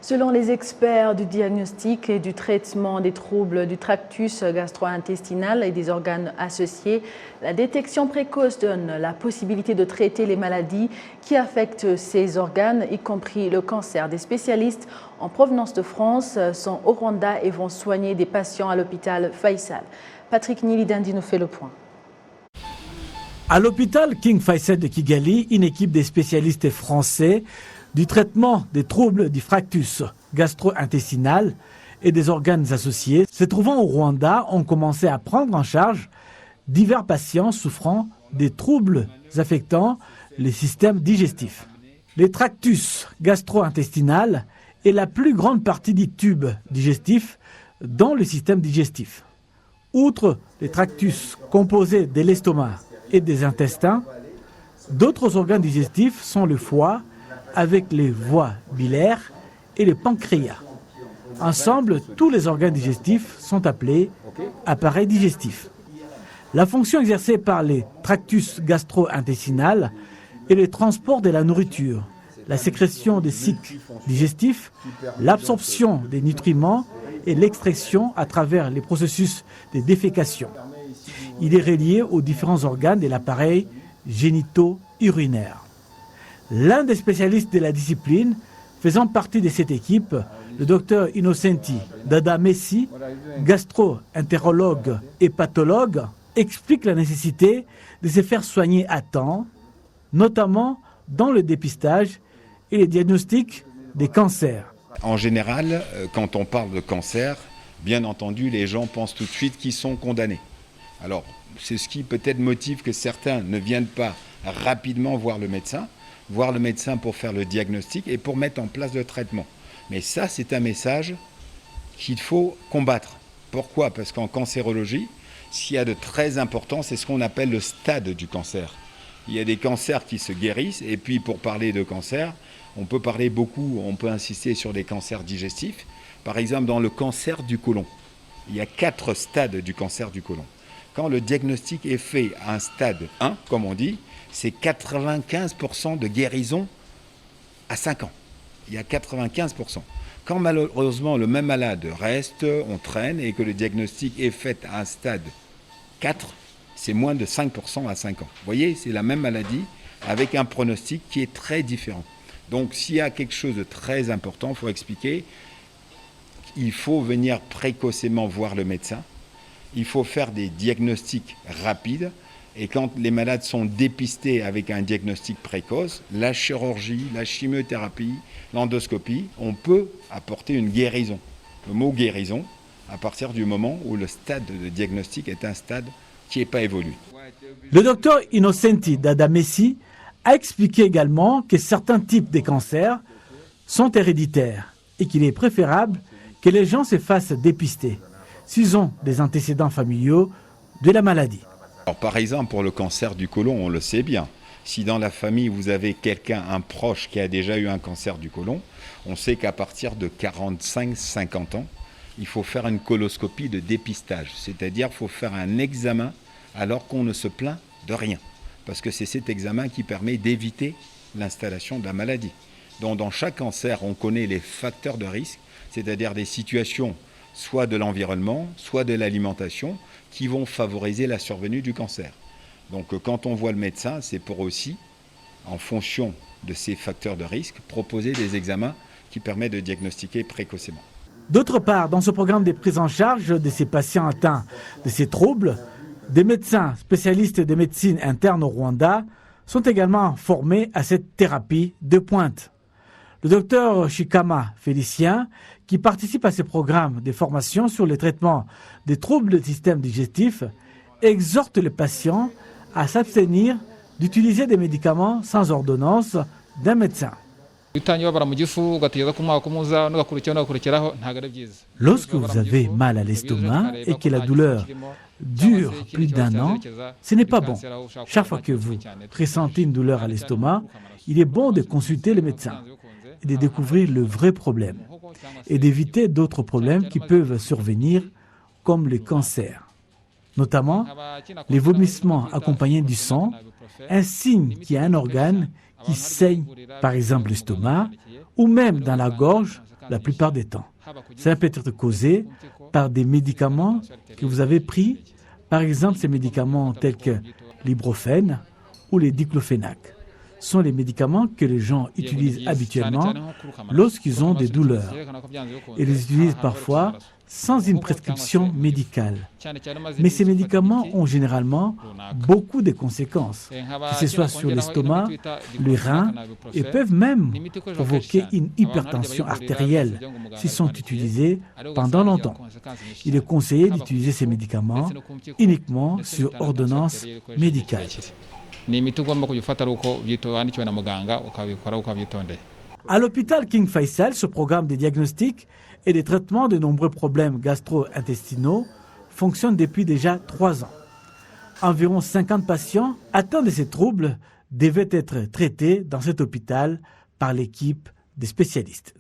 Selon les experts du diagnostic et du traitement des troubles du tractus gastro-intestinal et des organes associés, la détection précoce donne la possibilité de traiter les maladies qui affectent ces organes, y compris le cancer. Des spécialistes en provenance de France sont au Rwanda et vont soigner des patients à l'hôpital Faisal. Patrick Nilidandi nous fait le point. À l'hôpital King Faisal de Kigali, une équipe de spécialistes français du traitement des troubles du fractus gastro-intestinal et des organes associés se trouvant au Rwanda ont commencé à prendre en charge divers patients souffrant des troubles affectant les systèmes digestifs. Le tractus gastro-intestinal est la plus grande partie du tube digestif dans le système digestif. Outre les tractus composés de l'estomac et des intestins, d'autres organes digestifs sont le foie, avec les voies biliaires et le pancréas. Ensemble, tous les organes digestifs sont appelés appareils digestifs. La fonction exercée par les tractus gastro-intestinal est le transport de la nourriture, la sécrétion des cycles digestifs, l'absorption des nutriments et l'extraction à travers les processus de défécation. Il est relié aux différents organes de l'appareil génito-urinaire. L'un des spécialistes de la discipline faisant partie de cette équipe, le docteur Innocenti Dada Messi, gastro-entérologue et pathologue, explique la nécessité de se faire soigner à temps, notamment dans le dépistage et le diagnostic des cancers. En général, quand on parle de cancer, bien entendu, les gens pensent tout de suite qu'ils sont condamnés. Alors, c'est ce qui peut-être motive que certains ne viennent pas rapidement voir le médecin pour faire le diagnostic et pour mettre en place le traitement. Mais ça, c'est un message qu'il faut combattre. Pourquoi ? Parce qu'en cancérologie, ce qu'il y a de très important, c'est ce qu'on appelle le stade du cancer. Il y a des cancers qui se guérissent, et puis pour parler de cancer, on peut insister sur les cancers digestifs. Par exemple, dans le cancer du côlon, il y a 4 stades du cancer du côlon. Quand le diagnostic est fait à un stade 1, comme on dit, c'est 95% de guérison à 5 ans. Il y a 95%. Quand malheureusement le même malade reste, on traîne, et que le diagnostic est fait à un stade 4, c'est moins de 5% à 5 ans. Vous voyez, c'est la même maladie avec un pronostic qui est très différent. Donc s'il y a quelque chose de très important, il faut expliquer, il faut venir précocement voir le médecin, il faut faire des diagnostics rapides, et quand les malades sont dépistés avec un diagnostic précoce, la chirurgie, la chimiothérapie, l'endoscopie, on peut apporter une guérison. Le mot guérison, à partir du moment où le stade de diagnostic est un stade qui n'est pas évolué. Le docteur Innocenti Dada Messi a expliqué également que certains types de cancers sont héréditaires et qu'il est préférable que les gens se fassent dépister s'ils ont des antécédents familiaux de la maladie. Alors, par exemple, pour le cancer du côlon, on le sait bien. Si dans la famille, vous avez un proche qui a déjà eu un cancer du côlon, on sait qu'à partir de 45-50 ans, il faut faire une coloscopie de dépistage. C'est-à-dire qu'il faut faire un examen alors qu'on ne se plaint de rien. Parce que c'est cet examen qui permet d'éviter l'installation de la maladie. Donc dans chaque cancer, on connaît les facteurs de risque, c'est-à-dire des situations soit de l'environnement, soit de l'alimentation, qui vont favoriser la survenue du cancer. Donc quand on voit le médecin, c'est pour aussi, en fonction de ces facteurs de risque, proposer des examens qui permettent de diagnostiquer précocement. D'autre part, dans ce programme de prise en charge de ces patients atteints de ces troubles, des médecins spécialistes de médecine interne au Rwanda sont également formés à cette thérapie de pointe. Le docteur Shikama Félicien, qui participe à ce programme de formation sur le traitement des troubles du système digestif, exhorte les patients à s'abstenir d'utiliser des médicaments sans ordonnance d'un médecin. Lorsque vous avez mal à l'estomac et que la douleur dure plus d'1 an, ce n'est pas bon. Chaque fois que vous ressentez une douleur à l'estomac, il est bon de consulter le médecin et de découvrir le vrai problème et d'éviter d'autres problèmes qui peuvent survenir comme le cancer. Notamment les vomissements accompagnés du sang, un signe qu'il y a un organe qui saigne, par exemple l'estomac, ou même dans la gorge, la plupart des temps. Cela peut être causé par des médicaments que vous avez pris, par exemple ces médicaments tels que l'ibuprofène ou les diclofénac. Ce sont les médicaments que les gens utilisent habituellement lorsqu'ils ont des douleurs. Ils les utilisent parfois sans une prescription médicale. Mais ces médicaments ont généralement beaucoup de conséquences, que ce soit sur l'estomac, les reins, et peuvent même provoquer une hypertension artérielle s'ils sont utilisés pendant longtemps. Il est conseillé d'utiliser ces médicaments uniquement sur ordonnance médicale. À l'hôpital King Faisal, ce programme de diagnostic et de traitement de nombreux problèmes gastro-intestinaux fonctionne depuis déjà 3 ans. Environ 50 patients atteints de ces troubles devaient être traités dans cet hôpital par l'équipe des spécialistes.